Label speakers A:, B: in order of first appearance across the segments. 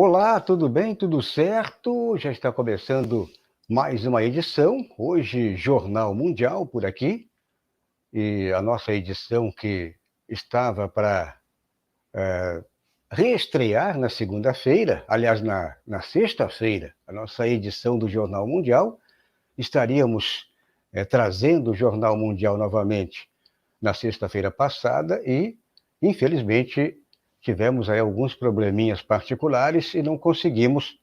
A: Olá, tudo bem? Tudo certo? Já está começando mais uma edição. Hoje, Jornal Mundial por aqui. E a nossa edição que estava para reestrear na segunda-feira, aliás, na sexta-feira, a nossa edição do Jornal Mundial. Estaríamos trazendo o Jornal Mundial novamente na sexta-feira passada e, infelizmente, tivemos aí alguns probleminhas particulares e não conseguimos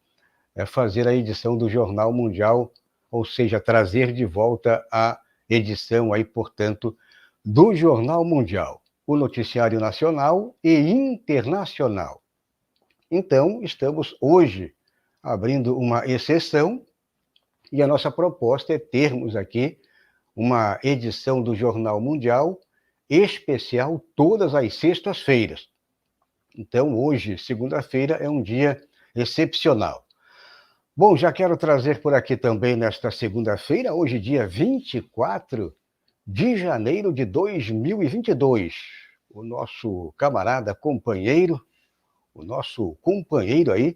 A: fazer a edição do Jornal Mundial, ou seja, trazer de volta a edição aí, portanto, do Jornal Mundial, o noticiário nacional e internacional. Então, estamos hoje abrindo uma exceção e a nossa proposta é termos aqui uma edição do Jornal Mundial especial todas as sextas-feiras. Então, hoje, segunda-feira, é um dia excepcional. Bom, já quero trazer por aqui também nesta segunda-feira, hoje dia 24 de janeiro de 2022, o nosso camarada companheiro, o nosso companheiro aí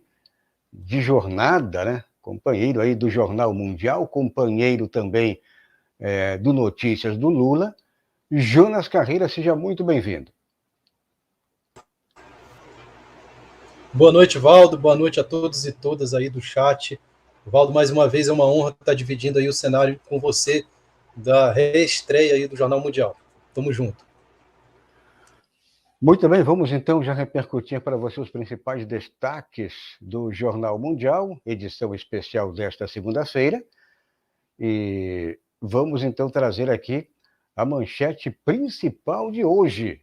A: de jornada, né? Companheiro aí do Jornal Mundial, companheiro também do Notícias do Lula, Jonas Carreira, seja muito bem-vindo.
B: Boa noite, Valdo. Boa noite a todos e todas aí do chat. Valdo, mais uma vez é uma honra estar dividindo aí o cenário com você da reestreia aí do Jornal Mundial. Tamo junto.
A: Muito bem, vamos então já repercutir para você os principais destaques do Jornal Mundial, edição especial desta segunda-feira. E vamos então trazer aqui a manchete principal de hoje.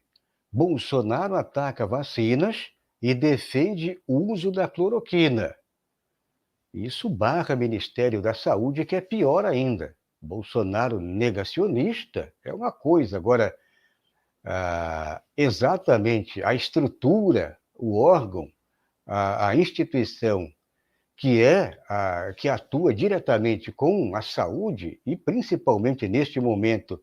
A: Bolsonaro ataca vacinas e defende o uso da cloroquina. Isso barra Ministério da Saúde, que é pior ainda. Bolsonaro negacionista é uma coisa, agora exatamente a estrutura, o órgão, a instituição que atua diretamente com a saúde e principalmente neste momento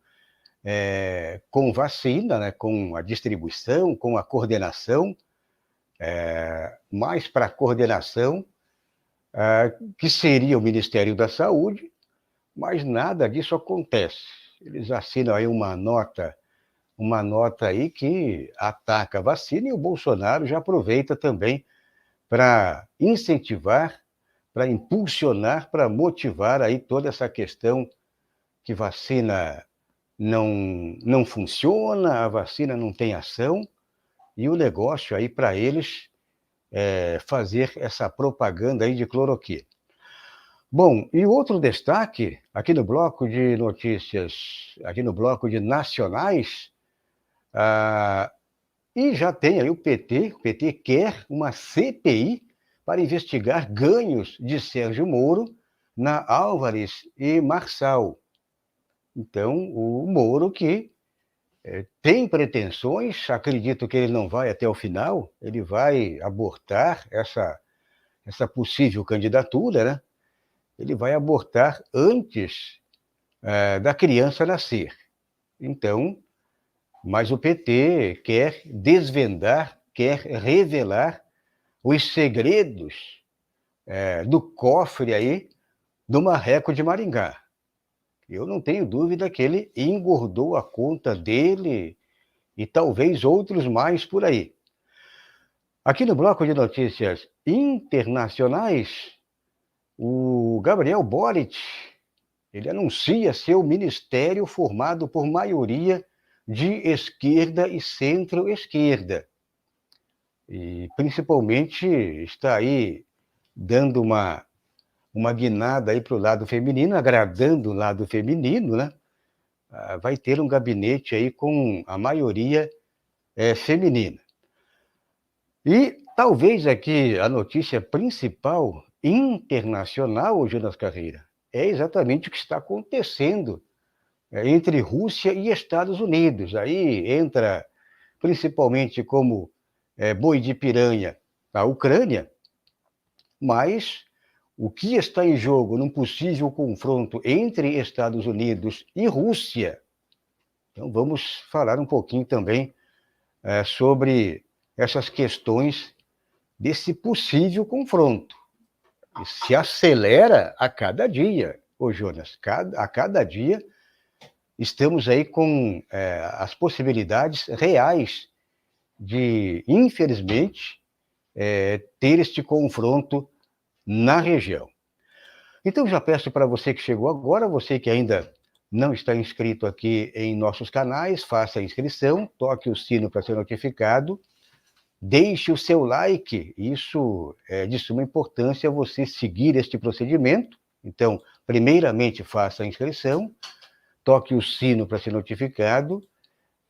A: com vacina, né, com a distribuição, com a coordenação, mais para a coordenação, que seria o Ministério da Saúde, mas nada disso acontece. Eles assinam aí uma nota aí que ataca a vacina e o Bolsonaro já aproveita também para incentivar, para impulsionar, para motivar aí toda essa questão que vacina não funciona, a vacina não tem ação, e o negócio aí para eles é fazer essa propaganda aí de cloroquina. Bom, e outro destaque, aqui no bloco de notícias, aqui no bloco de nacionais, e já tem aí o PT quer uma CPI para investigar ganhos de Sérgio Moro na Álvares e Marçal. Então, o Moro que tem pretensões, acredito que ele não vai até o final, ele vai abortar essa possível candidatura, né? Ele vai abortar antes da criança nascer. Então, mas o PT quer desvendar, quer revelar os segredos do cofre aí do Marreco de Maringá. Eu não tenho dúvida que ele engordou a conta dele e talvez outros mais por aí. Aqui no bloco de notícias internacionais, o Gabriel Boric, ele anuncia seu ministério formado por maioria de esquerda e centro-esquerda. E principalmente está aí dando uma guinada aí para o lado feminino, agradando o lado feminino, né? Vai ter um gabinete aí com a maioria feminina. E talvez aqui a notícia principal internacional, Jonas Carreira, é exatamente o que está acontecendo entre Rússia e Estados Unidos. Aí entra principalmente como boi de piranha a Ucrânia, mas o que está em jogo num possível confronto entre Estados Unidos e Rússia? Então vamos falar um pouquinho também sobre essas questões desse possível confronto. E se acelera a cada dia, ô Jonas, a cada dia estamos aí com as possibilidades reais de, infelizmente, ter este confronto na região. Então, já peço para você que chegou agora, você que ainda não está inscrito aqui em nossos canais, faça a inscrição, toque o sino para ser notificado, deixe o seu like, isso é de suma importância você seguir este procedimento. Então, primeiramente, faça a inscrição, toque o sino para ser notificado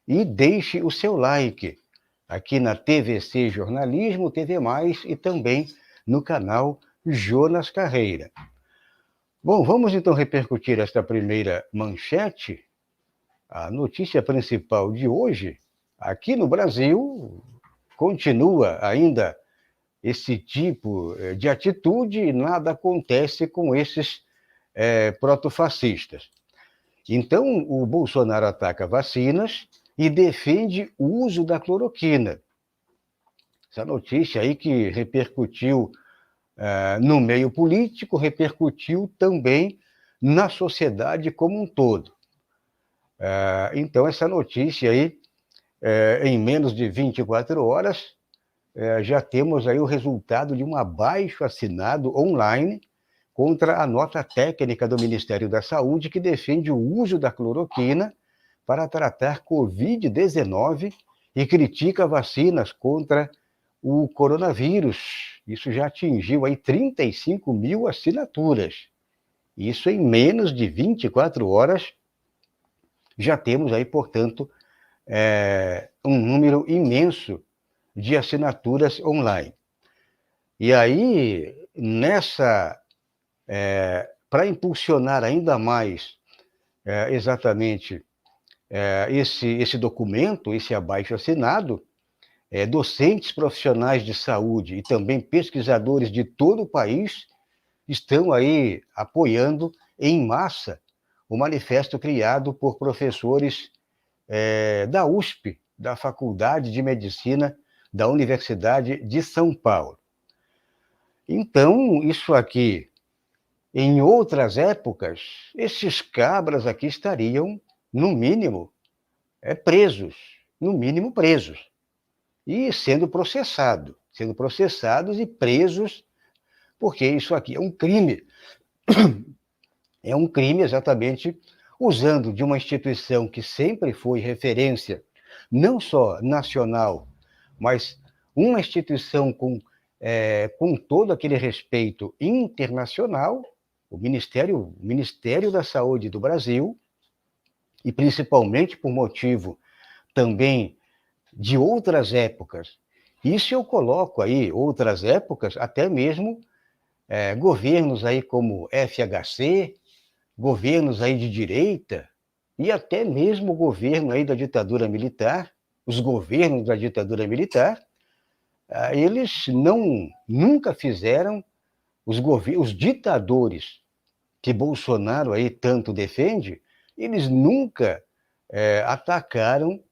A: e deixe o seu like aqui na TVC Jornalismo, TV Mais e também no canal Jonas Carreira. Bom, vamos então repercutir esta primeira manchete. A notícia principal de hoje, aqui no Brasil, continua ainda esse tipo de atitude e nada acontece com esses protofascistas. Então, o Bolsonaro ataca vacinas e defende o uso da cloroquina. Essa notícia aí que repercutiu no meio político, repercutiu também na sociedade como um todo. Então, essa notícia aí, em menos de 24 horas, já temos aí o resultado de um abaixo-assinado online contra a nota técnica do Ministério da Saúde que defende o uso da cloroquina para tratar Covid-19 e critica vacinas contra o coronavírus. Isso já atingiu aí 35 mil assinaturas. Isso em menos de 24 horas, já temos aí, portanto, um número imenso de assinaturas online. E aí, para impulsionar ainda mais exatamente esse documento, esse abaixo-assinado, docentes profissionais de saúde e também pesquisadores de todo o país estão aí apoiando em massa o manifesto criado por professores da USP, da Faculdade de Medicina da Universidade de São Paulo. Então, isso aqui, em outras épocas, esses cabras aqui estariam, no mínimo, presos, no mínimo presos, e sendo processados e presos, porque isso aqui é um crime. É um crime exatamente usando de uma instituição que sempre foi referência, não só nacional, mas uma instituição com todo aquele respeito internacional, o Ministério da Saúde do Brasil, e principalmente por motivo também de outras épocas. Isso eu coloco aí, outras épocas, até mesmo governos aí como FHC, governos aí de direita, e até mesmo o governo aí da ditadura militar, os governos da ditadura militar, eles nunca fizeram, os ditadores que Bolsonaro aí tanto defende, eles nunca atacaram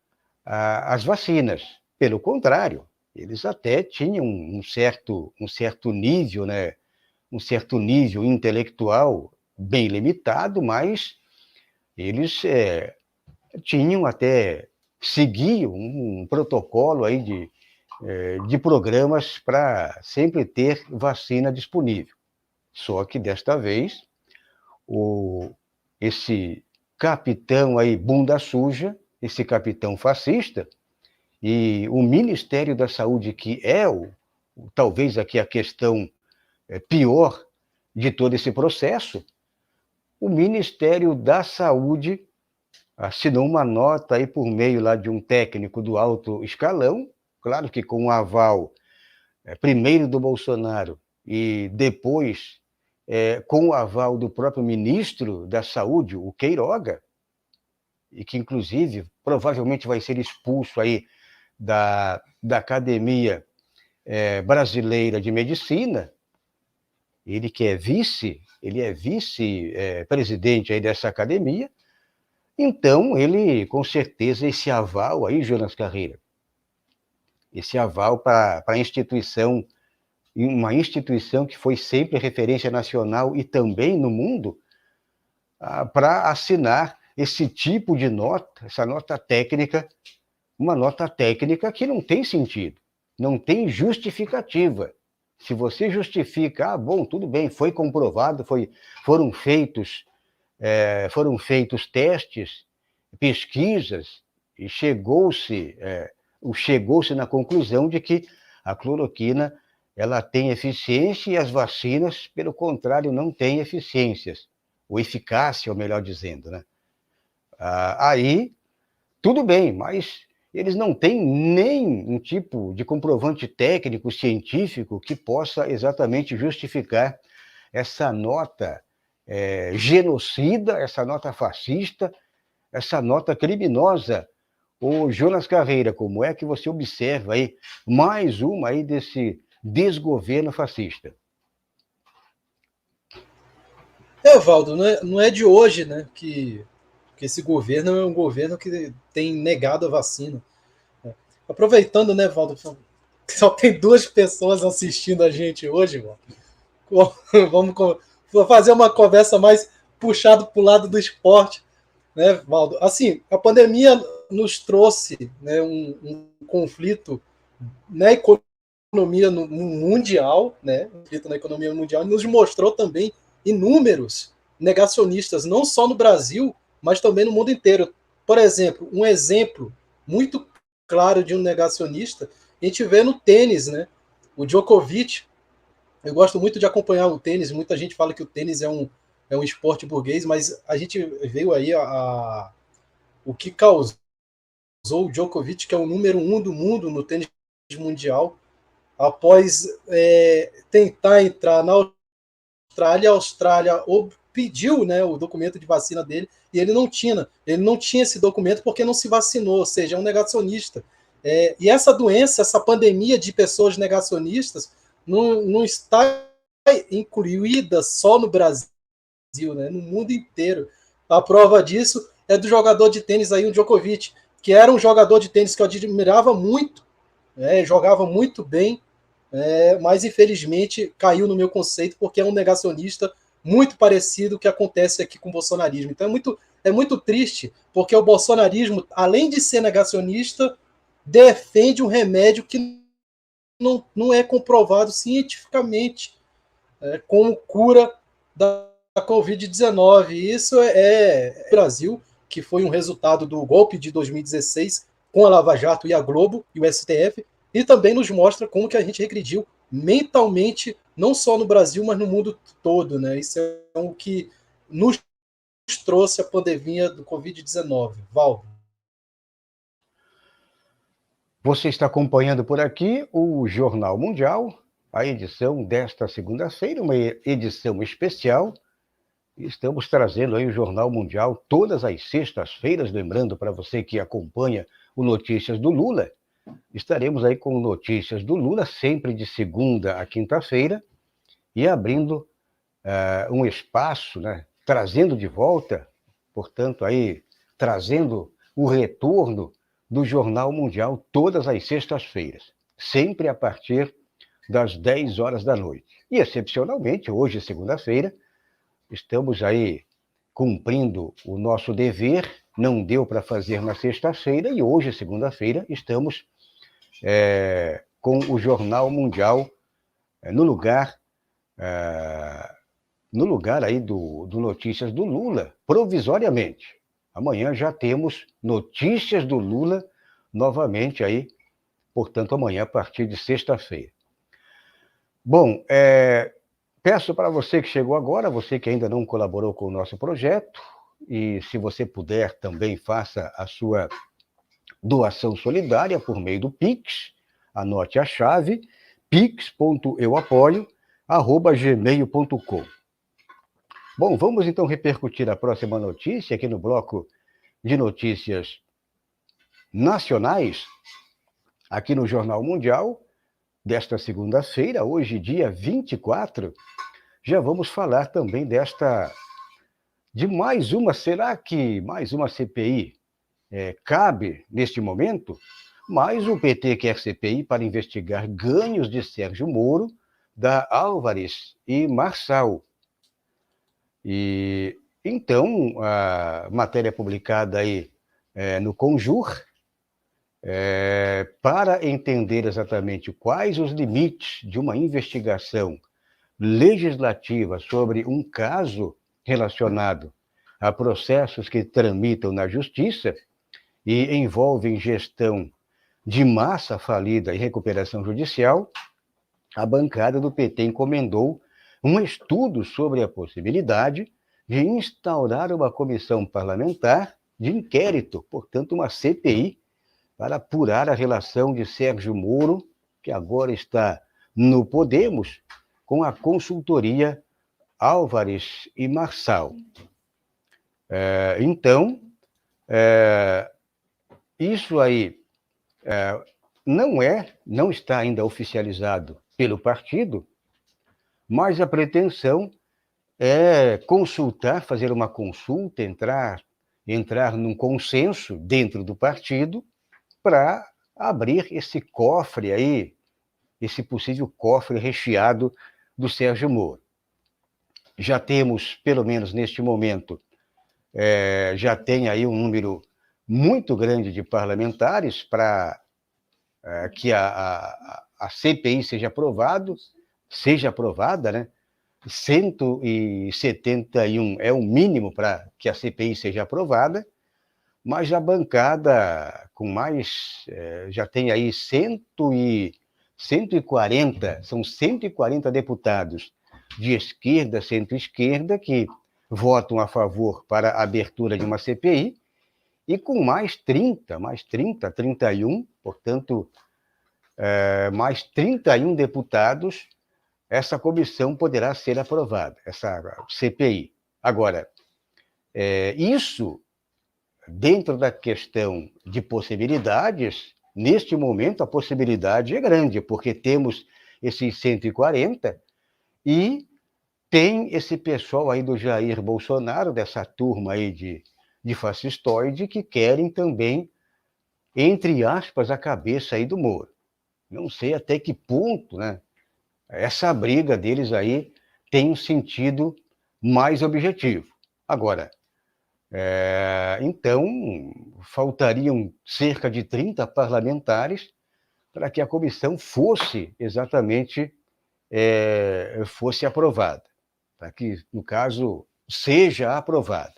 A: as vacinas. Pelo contrário, eles até tinham um certo nível, né? Um certo nível intelectual bem limitado, mas eles seguiam um protocolo aí de programas para sempre ter vacina disponível. Só que desta vez, esse capitão aí bunda suja, esse capitão fascista, e o Ministério da Saúde, que talvez aqui a questão pior de todo esse processo, o Ministério da Saúde assinou uma nota aí por meio lá de um técnico do alto escalão, claro que com o aval primeiro do Bolsonaro e depois com o aval do próprio ministro da Saúde, o Queiroga, e que inclusive provavelmente vai ser expulso aí da Academia Brasileira de Medicina. Ele é vice-presidente aí dessa academia. Então, ele, com certeza, esse aval aí, Jonas Carreira, esse aval para a instituição uma instituição que foi sempre referência nacional e também no mundo, para assinar esse tipo de nota, essa nota técnica, uma nota técnica que não tem sentido, não tem justificativa. Se você justifica, bom, tudo bem, foi comprovado, foram feitos testes, pesquisas, e chegou-se na conclusão de que a cloroquina ela tem eficiência e as vacinas, pelo contrário, não têm eficiências, ou eficácia, ou melhor dizendo, né? Aí, tudo bem, mas eles não têm nem um tipo de comprovante técnico, científico, que possa exatamente justificar essa nota genocida, essa nota fascista, essa nota criminosa. Ô, Jonas Carreira, como é que você observa aí mais uma aí desse desgoverno fascista?
B: Valdo, não é de hoje, né, que esse governo é um governo que tem negado a vacina. Aproveitando, né, Valdo, só tem 2 pessoas assistindo a gente hoje, mano. Vamos fazer uma conversa mais puxada para o lado do esporte, né, Valdo? Assim, a pandemia nos trouxe, né, um conflito na economia mundial, né, conflito na economia mundial, e nos mostrou também inúmeros negacionistas, não só no Brasil, mas também no mundo inteiro. Por exemplo, um exemplo muito claro de um negacionista, a gente vê no tênis, né? O Djokovic. Eu gosto muito de acompanhar o tênis, muita gente fala que o tênis é um esporte burguês, mas a gente veio aí o que causou o Djokovic, que é o número 1 do mundo no tênis mundial, após tentar entrar na Austrália, a Austrália pediu, né, o documento de vacina dele e ele não tinha esse documento porque não se vacinou, ou seja, é um negacionista. E essa doença, essa pandemia de pessoas negacionistas não está incluída só no Brasil, né, no mundo inteiro. A prova disso é do jogador de tênis aí, o Djokovic, que era um jogador de tênis que eu admirava muito, jogava muito bem, mas infelizmente caiu no meu conceito porque é um negacionista muito parecido com o que acontece aqui com o bolsonarismo. Então é muito triste, porque o bolsonarismo, além de ser negacionista, defende um remédio que não é comprovado cientificamente como cura da Covid-19. Isso é Brasil, que foi um resultado do golpe de 2016 com a Lava Jato e a Globo e o STF, e também nos mostra como que a gente regrediu mentalmente, não só no Brasil, mas no mundo todo, né? Isso é o que nos trouxe a pandemia do Covid-19. Val.
A: Você está acompanhando por aqui o Jornal Mundial, a edição desta segunda-feira, uma edição especial. Estamos trazendo aí o Jornal Mundial todas as sextas-feiras, lembrando para você que acompanha o Notícias do Lula, estaremos aí com Notícias do Lula, sempre de segunda a quinta-feira, e abrindo um espaço, né, trazendo de volta, portanto, aí, trazendo o retorno do Jornal Mundial todas as sextas-feiras, sempre a partir das 10 horas da noite. E, excepcionalmente, hoje, segunda-feira, estamos aí cumprindo o nosso dever, não deu para fazer na sexta-feira, e hoje, segunda-feira, estamos com o Jornal Mundial no lugar aí do Notícias do Lula, provisoriamente. Amanhã já temos Notícias do Lula novamente aí, portanto, amanhã a partir de sexta-feira. Bom, peço para você que chegou agora, você que ainda não colaborou com o nosso projeto, e se você puder também faça a sua doação solidária por meio do Pix, anote a chave, pix.euapoio@gmail.com. Bom, vamos então repercutir a próxima notícia aqui no bloco de notícias nacionais, aqui no Jornal Mundial, desta segunda-feira, hoje, dia 24, já vamos falar também de mais uma, será que mais uma CPI cabe neste momento? Mas o PT quer CPI para investigar ganhos de Sérgio Moro da Álvares e Marçal. E então, a matéria publicada aí no Conjur, para entender exatamente quais os limites de uma investigação legislativa sobre um caso relacionado a processos que tramitam na justiça e envolvem gestão de massa falida e recuperação judicial, a bancada do PT encomendou um estudo sobre a possibilidade de instaurar uma comissão parlamentar de inquérito, portanto, uma CPI, para apurar a relação de Sérgio Moro, que agora está no Podemos, com a consultoria Álvares e Marçal. Então, isso aí não está ainda oficializado pelo partido, mas a pretensão é consultar, fazer uma consulta, entrar num consenso dentro do partido para abrir esse cofre aí, esse possível cofre recheado do Sérgio Moro. Já temos, pelo menos neste momento, já tem aí um número muito grande de parlamentares para que a CPI seja aprovada, né? 171 é o mínimo para que a CPI seja aprovada, mas a bancada com mais, já tem aí 140, são 140 deputados de esquerda, centro-esquerda, que votam a favor para a abertura de uma CPI, e com mais 31, portanto, mais 31 deputados, essa comissão poderá ser aprovada, essa CPI. Agora, isso, dentro da questão de possibilidades, neste momento a possibilidade é grande, porque temos esses 140 e tem esse pessoal aí do Jair Bolsonaro, dessa turma aí de fascistoide, que querem também, entre aspas, a cabeça aí do Moro. Não sei até que ponto, né, essa briga deles aí tem um sentido mais objetivo. Agora, então, faltariam cerca de 30 parlamentares para que a comissão fosse exatamente fosse aprovada, para que, no caso, seja aprovada.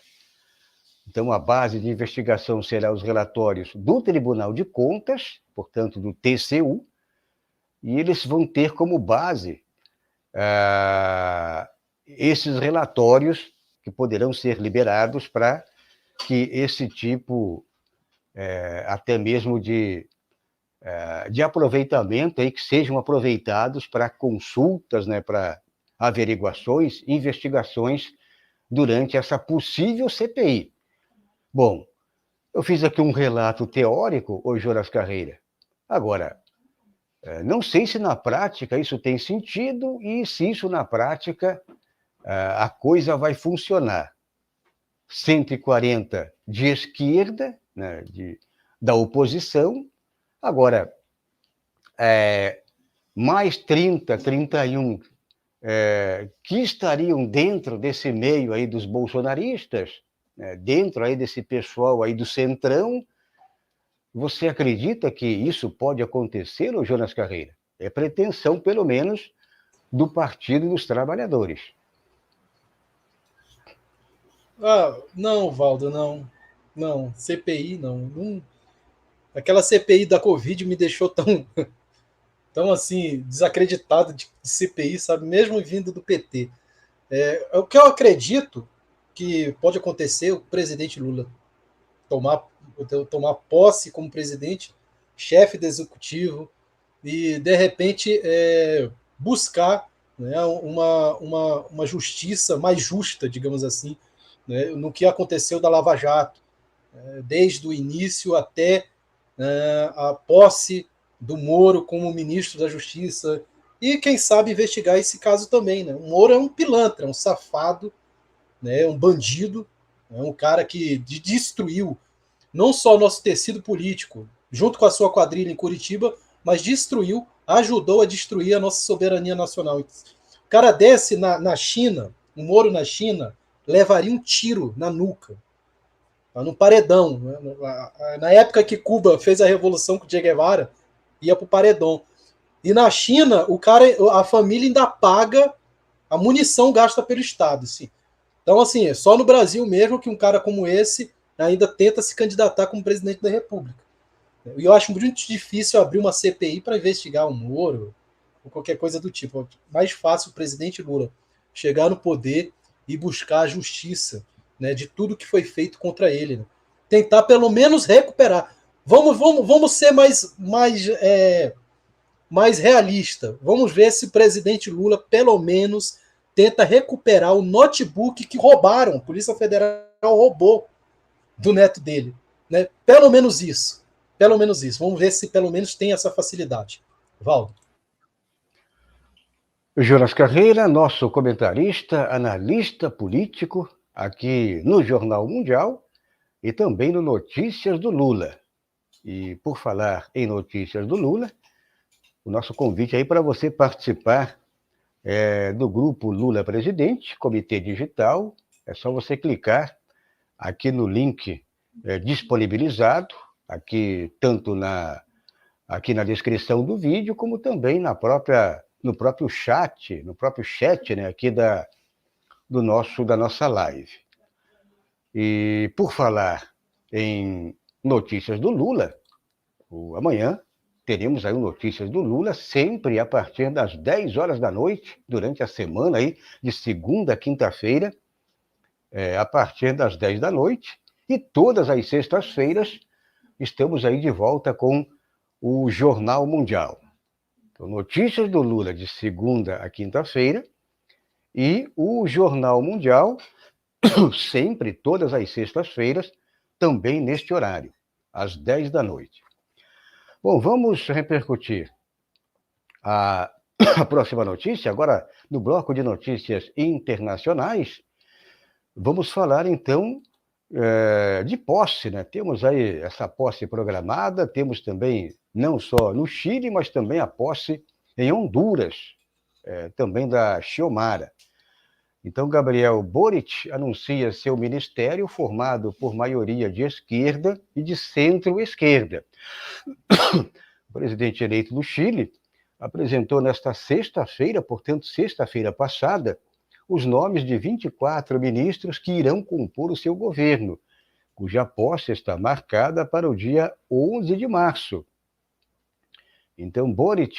A: Então, a base de investigação será os relatórios do Tribunal de Contas, portanto, do TCU, e eles vão ter como base esses relatórios que poderão ser liberados para que esse tipo, até mesmo de aproveitamento, aí, que sejam aproveitados para consultas, né, para averiguações, investigações durante essa possível CPI. Bom, eu fiz aqui um relato teórico, ô Jonas Carreira. Agora, não sei se na prática isso tem sentido e se isso na prática a coisa vai funcionar. 140 de esquerda, né, da oposição, agora mais 31 que estariam dentro desse meio aí dos bolsonaristas, dentro aí desse pessoal aí do centrão. Você acredita que isso pode acontecer, ô Jonas Carreira? É pretensão, pelo menos, do Partido dos Trabalhadores.
B: Não, Valdo, não. Não, CPI, não. Aquela CPI da Covid me deixou tão assim, desacreditado de CPI, sabe? Mesmo vindo do PT. O que eu acredito que pode acontecer, o presidente Lula tomar posse como presidente, chefe do executivo, e, de repente, buscar, né, uma justiça mais justa, digamos assim, né, no que aconteceu da Lava Jato, desde o início até a posse do Moro como ministro da Justiça, e, quem sabe, investigar esse caso também. Né? O Moro é um pilantra, um safado, né, um bandido, um cara que destruiu não só o nosso tecido político, junto com a sua quadrilha em Curitiba, mas destruiu ajudou a destruir a nossa soberania nacional. O cara desce na China, o Moro na China, levaria um tiro na nuca, no paredão. Na época que Cuba fez a revolução com o Che Guevara, ia para o paredão. E na China, a família ainda paga a munição gasta pelo Estado. Assim. Então, assim, é só no Brasil mesmo que um cara como esse ainda tenta se candidatar como presidente da República. E eu acho muito difícil abrir uma CPI para investigar o Moro ou qualquer coisa do tipo. É mais fácil o presidente Lula chegar no poder e buscar a justiça, né, de tudo que foi feito contra ele. Né? Tentar pelo menos recuperar. Vamos ser mais realista. Vamos ver se o presidente Lula, pelo menos, tenta recuperar o notebook que roubaram. A Polícia Federal roubou do neto dele. Né? Pelo menos isso. Pelo menos isso. Vamos ver se pelo menos tem essa facilidade. Valdo.
A: Jonas Carreira, nosso comentarista, analista político, aqui no Jornal Mundial e também no Notícias do Lula. E por falar em Notícias do Lula, o nosso convite aí para você participar do grupo Lula Presidente, Comitê Digital. É só você clicar aqui no link disponibilizado, aqui tanto aqui na descrição do vídeo, como também no próprio chat, né, aqui da nossa live. E por falar em Notícias do Lula, amanhã teremos aí o Notícias do Lula, sempre a partir das 10 horas da noite, durante a semana aí, de segunda a quinta-feira, a partir das 10 da noite, e todas as sextas-feiras estamos aí de volta com o Jornal Mundial. Então, Notícias do Lula de segunda a quinta-feira, e o Jornal Mundial, sempre, todas as sextas-feiras, também neste horário, às 10 da noite. Bom, vamos repercutir a próxima notícia, agora no bloco de notícias internacionais. Vamos falar, então, de posse, né? Temos aí essa posse programada, temos também, não só no Chile, mas também a posse em Honduras, também da Xiomara. Então, Gabriel Boric anuncia seu ministério formado por maioria de esquerda e de centro-esquerda. O presidente eleito do Chile apresentou nesta sexta-feira, portanto, sexta-feira passada, os nomes de 24 ministros que irão compor o seu governo, cuja posse está marcada para o dia 11 de março. Então, Boric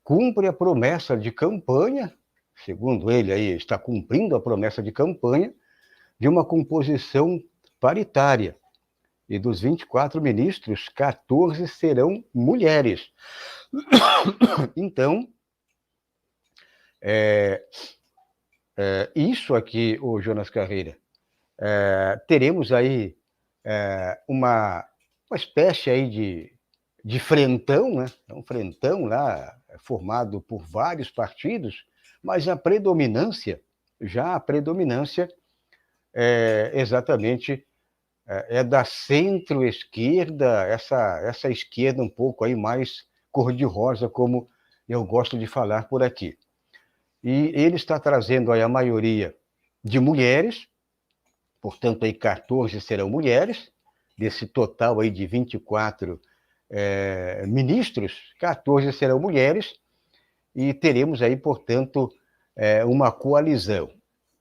A: cumpre a promessa de campanha, segundo ele aí, está cumprindo a promessa de campanha, de uma composição paritária. E dos 24 ministros, 14 serão mulheres. Então, isso aqui, o Jonas Carreira, teremos aí uma espécie aí de frentão, né? Um frentão lá, formado por vários partidos, mas a predominância é exatamente da centro-esquerda, essa esquerda um pouco aí mais cor-de-rosa, como eu gosto de falar por aqui. E ele está trazendo aí a maioria de mulheres, portanto, aí 14 serão mulheres, desse total aí de 24 ministros, 14 serão mulheres, e teremos aí, portanto, uma coalizão.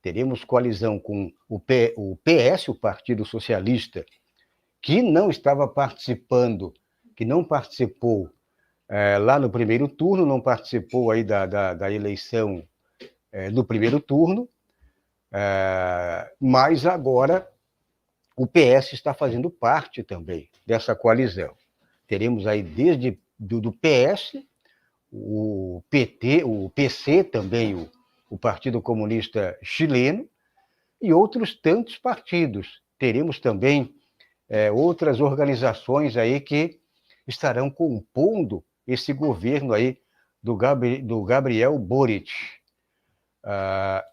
A: Teremos coalizão com o PS, o Partido Socialista, que não estava participando, que não participou lá no primeiro turno, não participou aí da eleição no primeiro turno, mas agora o PS está fazendo parte também dessa coalizão. Teremos aí desde do PS, o PT, o PC também, o Partido Comunista Chileno, e outros tantos partidos. Teremos também outras organizações aí que estarão compondo esse governo aí do Gabriel Boric.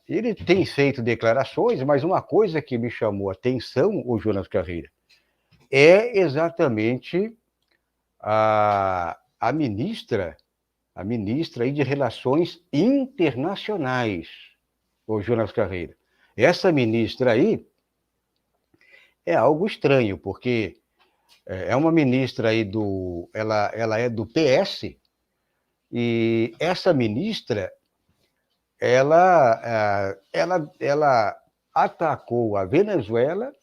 A: Ele tem feito declarações, mas uma coisa que me chamou a atenção, o Jonas Carreira, é exatamente a ministra a ministra aí de Relações Internacionais, o Jonas Carreira. Essa ministra aí é algo estranho, porque é uma ministra aí ela é do PS, e essa ministra, ela atacou a Venezuela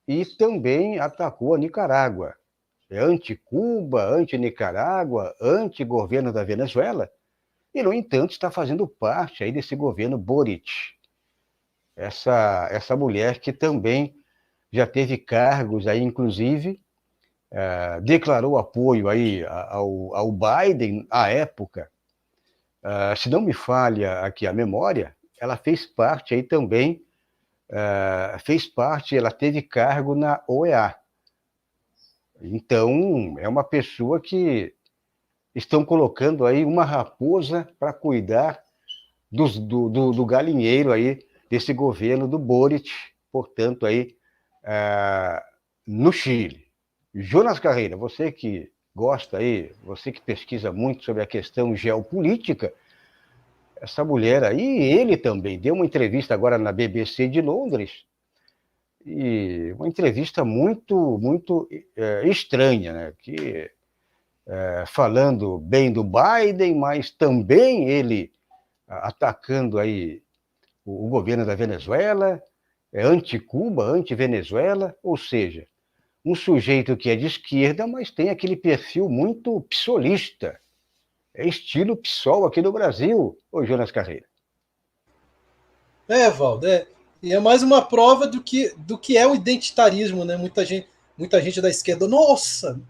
A: e também atacou a Nicarágua. É anti-Cuba, anti-Nicarágua, anti-governo da Venezuela, e, no entanto, está fazendo parte aí desse governo Boric. Essa mulher que também já teve cargos aí, inclusive, declarou apoio aí ao Biden à época. Se não me falha aqui a memória, ela fez parte aí também, ela teve cargo na OEA. Então, é uma pessoa que estão colocando aí uma raposa para cuidar do galinheiro aí desse governo do Boric, portanto, aí no Chile. Jonas Carreira, você que gosta aí, você que pesquisa muito sobre a questão geopolítica, essa mulher aí, ele também deu uma entrevista agora na BBC de Londres, e uma entrevista muito estranha, né? Que falando bem do Biden, mas também ele atacando aí o governo da Venezuela, anti-Cuba, anti-Venezuela, ou seja, um sujeito que é de esquerda, mas tem aquele perfil muito psolista. É estilo PSOL aqui no Brasil, ô Jonas Carreira.
B: Valdo, e é mais uma prova do que é o identitarismo, né? Muita gente da esquerda, nossa,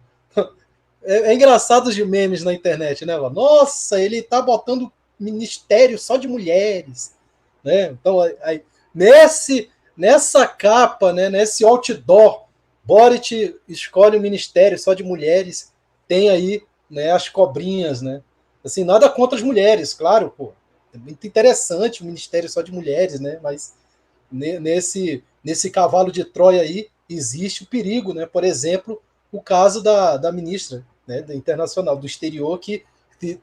B: é engraçado os memes na internet, né? Nossa, ele tá botando ministério só de mulheres, né? Então, nessa capa, né? Nesse outdoor, Boric escolhe um ministério só de mulheres, tem aí, né? As cobrinhas, né? Assim, nada contra as mulheres, claro, pô. É muito interessante o ministério só de mulheres, né? Mas nesse cavalo de Troia aí existe o perigo, né? Por exemplo, o caso da ministra, né, da internacional, do exterior, que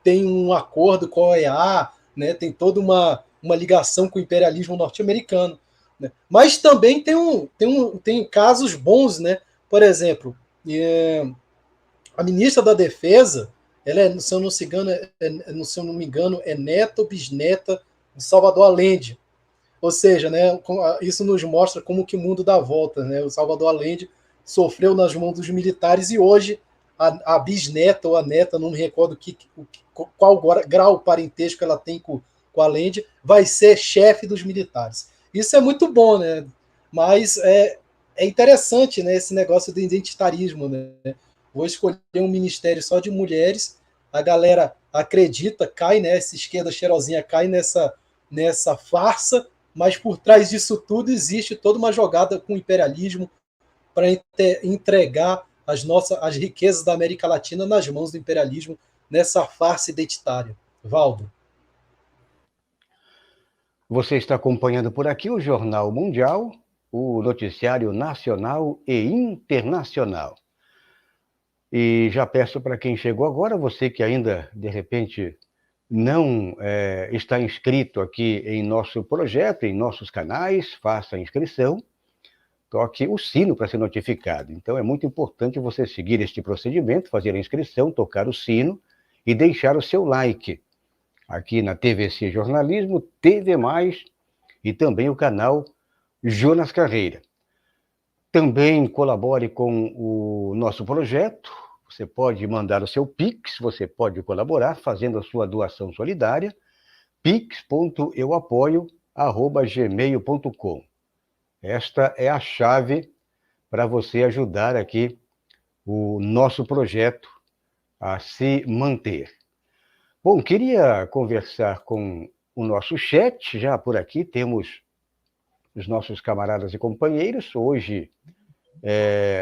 B: tem um acordo com a OEA, né, tem toda uma ligação com o imperialismo norte-americano. Né? Mas também tem casos bons, né? Por exemplo, a ministra da Defesa, ela é, se eu não me engano, é neta ou bisneta de Salvador Allende. Ou seja, né, isso nos mostra como que o mundo dá volta. Né? O Salvador Allende sofreu nas mãos dos militares e hoje a bisneta ou a neta, não me recordo qual grau parentesco ela tem com Allende, vai ser chefe dos militares. Isso é muito bom, né? Mas é interessante, né, esse negócio do identitarismo. Né? Vou escolher um ministério só de mulheres, a galera acredita, cai, né? Essa esquerda cheirosinha cai nessa farsa, mas por trás disso tudo existe toda uma jogada com o imperialismo para entregar as riquezas da América Latina nas mãos do imperialismo nessa farsa identitária. Valdo.
A: Você está acompanhando por aqui o Jornal Mundial, o noticiário nacional e internacional. E já peço para quem chegou agora, você que ainda, de repente, não está inscrito aqui em nosso projeto, em nossos canais, faça a inscrição, toque o sino para ser notificado. Então, é muito importante você seguir este procedimento, fazer a inscrição, tocar o sino e deixar o seu like aqui na TVC Jornalismo, TV+, e também o canal Jonas Carreira. Também colabore com o nosso projeto. Você pode mandar o seu Pix, você pode colaborar fazendo a sua doação solidária, pix.euapoio@gmail.com. Esta é a chave para você ajudar aqui o nosso projeto a se manter. Bom, queria conversar com o nosso chat, já por aqui temos os nossos camaradas e companheiros. Hoje,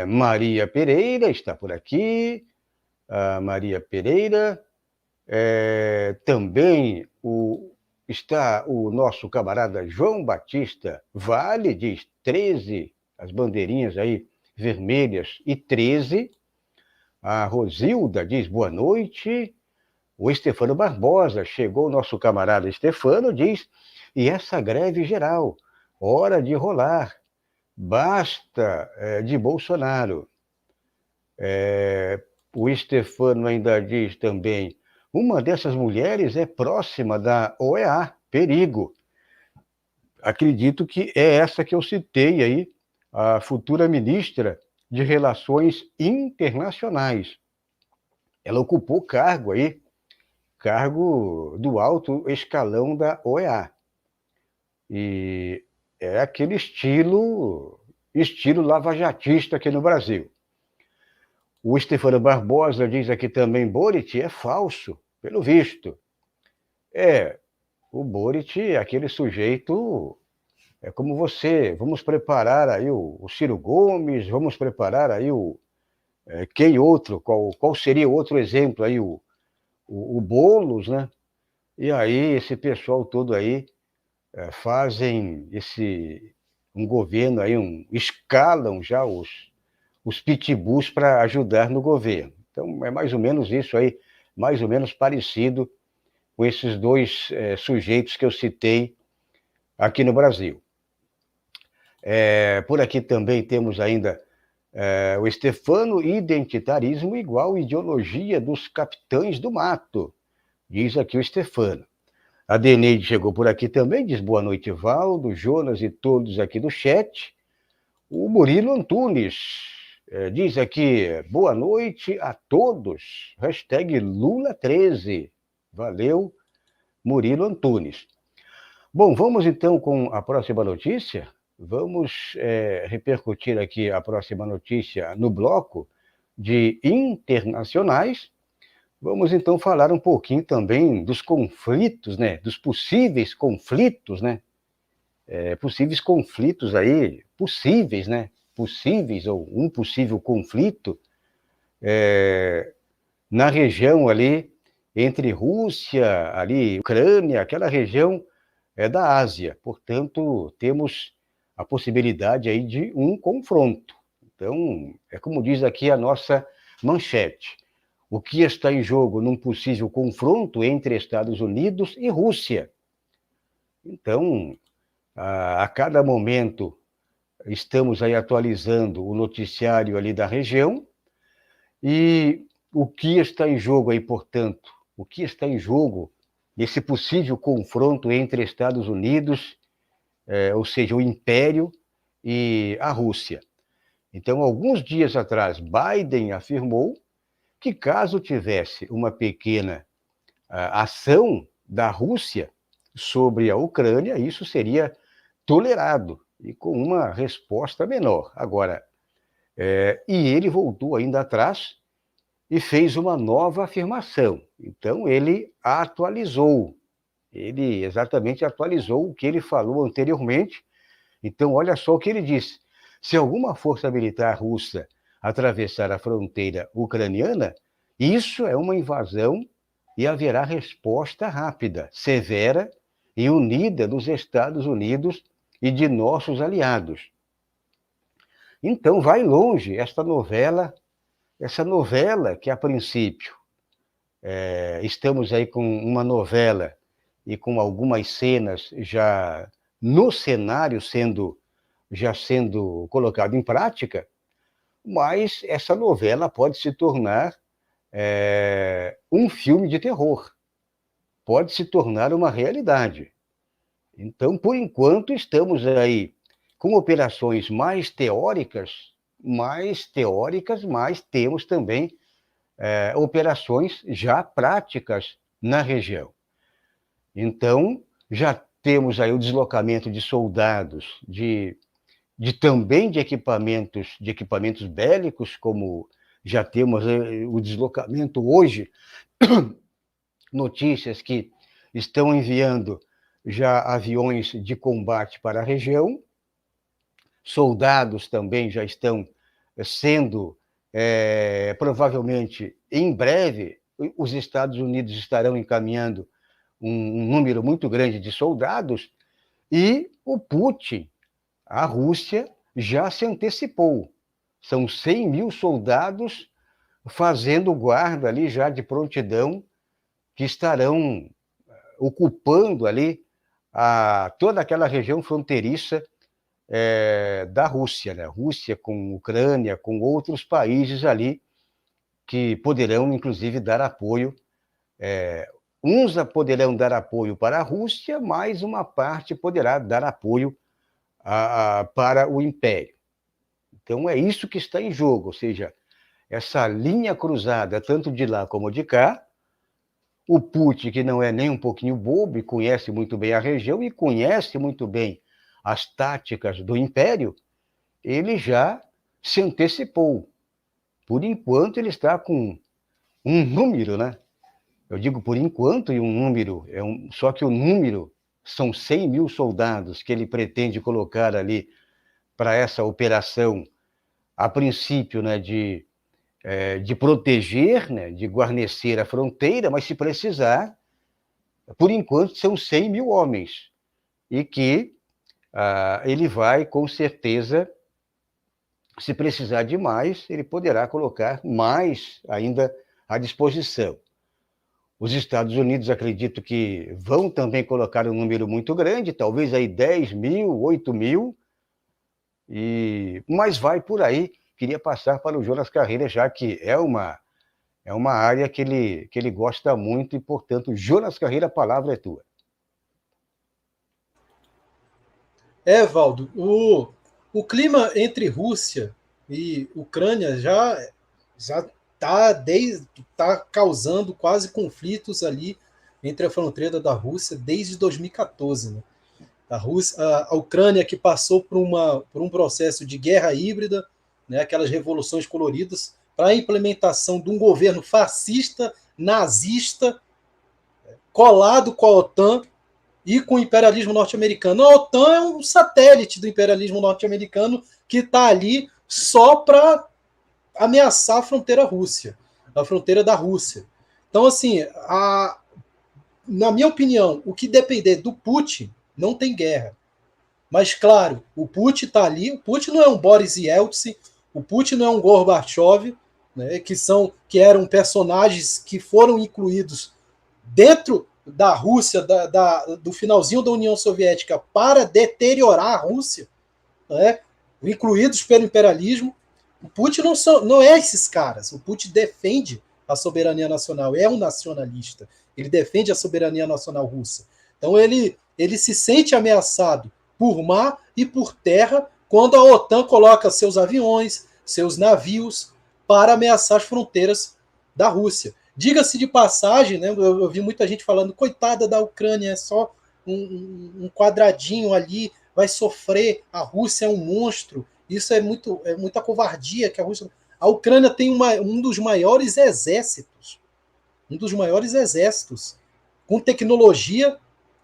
A: Maria Pereira está por aqui, a Maria Pereira, também está o nosso camarada João Batista Vale, diz 13, as bandeirinhas aí vermelhas e 13. A Rosilda diz boa noite. o Estefano Barbosa, chegou o nosso camarada Estefano, diz, e essa greve geral, hora de rolar, basta de Bolsonaro. O Estefano ainda diz também, uma dessas mulheres é próxima da OEA, perigo. Acredito que é essa que eu citei aí, a futura ministra de Relações Internacionais. Ela ocupou cargo do alto escalão da OEA. E é aquele estilo lavajatista aqui no Brasil. O Stefano Barbosa diz aqui também, Boric é falso, pelo visto. O Boric é aquele sujeito, é como você, vamos preparar aí o Ciro Gomes, vamos preparar aí quem outro, qual seria outro exemplo aí, o Boulos, né? E aí esse pessoal todo aí fazem um governo aí, escalam já os pitbulls para ajudar no governo. Então é mais ou menos isso aí, mais ou menos parecido com esses dois sujeitos que eu citei aqui no Brasil. Por aqui também temos ainda o Stefano, identitarismo igual ideologia dos capitães do mato, diz aqui o Stefano. A Deneide chegou por aqui também, diz boa noite, Valdo, Jonas e todos aqui do chat. O Murilo Antunes diz aqui, boa noite a todos, hashtag Lula13. Valeu, Murilo Antunes. Bom, vamos então com a próxima notícia. Vamos repercutir aqui a próxima notícia no bloco de internacionais. Vamos então falar um pouquinho também dos conflitos, né? Dos possíveis conflitos, né? Possíveis conflitos aí, possíveis, né? Possíveis ou um possível conflito na região ali entre Rússia, ali Ucrânia, aquela região da Ásia. Portanto, temos a possibilidade aí de um confronto. Então, é como diz aqui a nossa manchete. O que está em jogo num possível confronto entre Estados Unidos e Rússia? Então, a cada momento, estamos aí atualizando o noticiário ali da região, e o que está em jogo aí, portanto, o que está em jogo nesse possível confronto entre Estados Unidos, ou seja, o Império e a Rússia. Então, alguns dias atrás, Biden afirmou que caso tivesse uma pequena ação da Rússia sobre a Ucrânia, isso seria tolerado e com uma resposta menor. Agora, e ele voltou ainda atrás e fez uma nova afirmação. Então, ele exatamente atualizou o que ele falou anteriormente. Então, olha só o que ele disse. Se alguma força militar russa atravessar a fronteira ucraniana, isso é uma invasão e haverá resposta rápida, severa e unida dos Estados Unidos e de nossos aliados. Então, vai longe essa novela que, a princípio, estamos aí com uma novela e com algumas cenas já no cenário já sendo colocado em prática, mas essa novela pode se tornar um filme de terror, pode se tornar uma realidade. Então, por enquanto, estamos aí com operações mais teóricas, mas temos também operações já práticas na região. Então, já temos aí o deslocamento de soldados, também de equipamentos bélicos, como já temos o deslocamento hoje, notícias que estão enviando já aviões de combate para a região, soldados também já estão sendo, provavelmente, em breve, os Estados Unidos estarão encaminhando um número muito grande de soldados, e o Putin, a Rússia, já se antecipou. São 100 mil soldados fazendo guarda ali já de prontidão que estarão ocupando ali toda aquela região fronteiriça da Rússia, né? Rússia com Ucrânia, com outros países ali que poderão, inclusive, dar apoio. Uns poderão dar apoio para a Rússia, mas uma parte poderá dar apoio para o Império. Então, é isso que está em jogo, ou seja, essa linha cruzada, tanto de lá como de cá. O Putin, que não é nem um pouquinho bobo, e conhece muito bem a região e conhece muito bem as táticas do Império, ele já se antecipou. Por enquanto, ele está com um número, né? Eu digo por enquanto, e um número, só que o número são 100 mil soldados que ele pretende colocar ali para essa operação, a princípio, né, de proteger, né, de guarnecer a fronteira, mas se precisar, por enquanto são 100 mil homens, e que ele vai, com certeza, se precisar de mais, ele poderá colocar mais ainda à disposição. Os Estados Unidos, acredito que vão também colocar um número muito grande, talvez aí 10 mil, 8 mil, mas vai por aí. Queria passar para o Jonas Carreira, já que é uma área que ele gosta muito, e, portanto, Jonas Carreira, a palavra é tua.
B: Valdo, o clima entre Rússia e Ucrânia já está causando quase conflitos ali entre a fronteira da Rússia desde 2014. Né? A Ucrânia, que passou por um processo de guerra híbrida, né, aquelas revoluções coloridas, para a implementação de um governo fascista, nazista, colado com a OTAN e com o imperialismo norte-americano. A OTAN é um satélite do imperialismo norte-americano que está ali só para ameaçar a fronteira Rússia, a fronteira da Rússia. Então, assim, na minha opinião, o que depender do Putin, não tem guerra. Mas, claro, o Putin está ali. O Putin não é um Boris Yeltsin, o Putin não é um Gorbachev, né, que eram personagens que foram incluídos dentro da Rússia, do finalzinho da União Soviética, para deteriorar a Rússia, né, incluídos pelo imperialismo. O Putin não é esses caras. O Putin defende a soberania nacional, é um nacionalista. Ele defende a soberania nacional russa. Então ele se sente ameaçado por mar e por terra quando a OTAN coloca seus aviões, seus navios para ameaçar as fronteiras da Rússia. Diga-se de passagem, né, eu vi muita gente falando, coitada da Ucrânia, é só um quadradinho ali, vai sofrer, a Rússia é um monstro. Isso é muita covardia que a Rússia... A Ucrânia tem um dos maiores exércitos, com tecnologia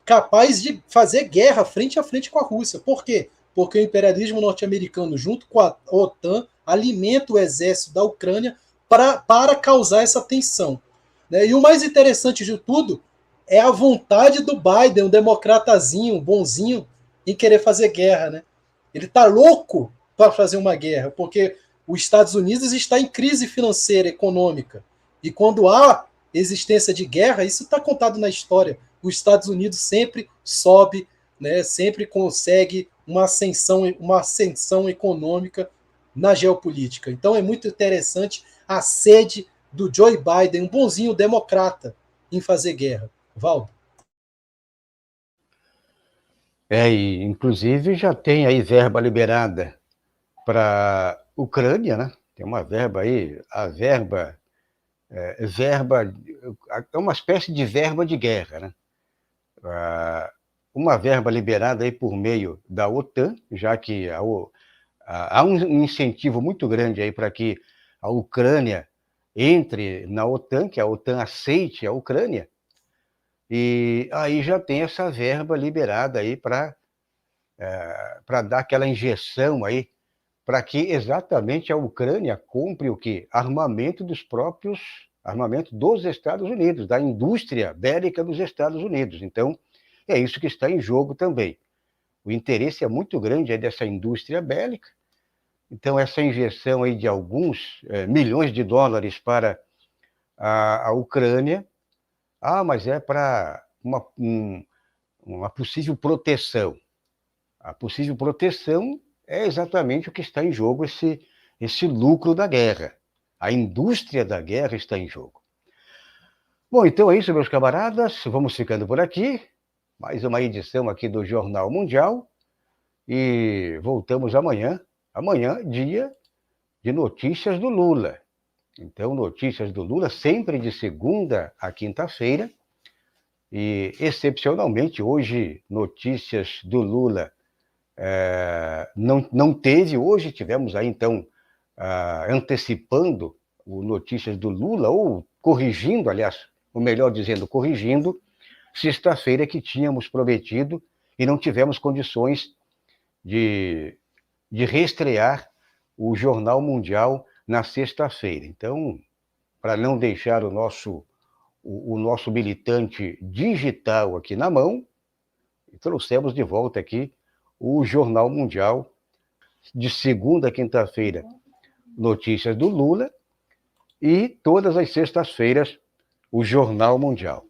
B: capaz de fazer guerra frente a frente com a Rússia. Por quê? Porque o imperialismo norte-americano, junto com a OTAN, alimenta o exército da Ucrânia para causar essa tensão. Né? E o mais interessante de tudo é a vontade do Biden, um democratazinho, bonzinho, em querer fazer guerra. Né? Ele está louco para fazer uma guerra, porque os Estados Unidos está em crise financeira, econômica. E quando há existência de guerra, isso está contado na história. Os Estados Unidos sempre sobe, né, sempre consegue uma ascensão econômica na geopolítica. Então é muito interessante a sede do Joe Biden, um bonzinho democrata, em fazer guerra. Valdo?
A: E, inclusive, já tem aí verba liberada para a Ucrânia, né? Tem uma verba aí, a verba é uma espécie de verba de guerra, né? Uma verba liberada aí por meio da OTAN, já que há um incentivo muito grande aí para que a Ucrânia entre na OTAN, que a OTAN aceite a Ucrânia, e aí já tem essa verba liberada aí para dar aquela injeção aí, para que exatamente a Ucrânia compre o quê? Armamento dos Estados Unidos, da indústria bélica dos Estados Unidos. Então, é isso que está em jogo também. O interesse é muito grande aí dessa indústria bélica. Então, essa injeção aí de alguns milhões de dólares para a Ucrânia Ah, mas é para uma possível proteção. A possível proteção é exatamente o que está em jogo, esse lucro da guerra. A indústria da guerra está em jogo. Bom, então é isso, meus camaradas. Vamos ficando por aqui. Mais uma edição aqui do Jornal Mundial. E voltamos amanhã. Amanhã, dia de notícias do Lula. Então, notícias do Lula sempre de segunda a quinta-feira. E, excepcionalmente, hoje, notícias do Lula não teve. Hoje tivemos aí, então, antecipando o notícias do Lula, ou corrigindo, aliás, ou melhor dizendo, corrigindo, sexta-feira que tínhamos prometido e não tivemos condições de reestrear o Jornal Mundial na sexta-feira. Então, para não deixar o nosso militante digital aqui na mão, trouxemos de volta aqui o Jornal Mundial, de segunda a quinta-feira, notícias do Lula, e todas as sextas-feiras, o Jornal Mundial.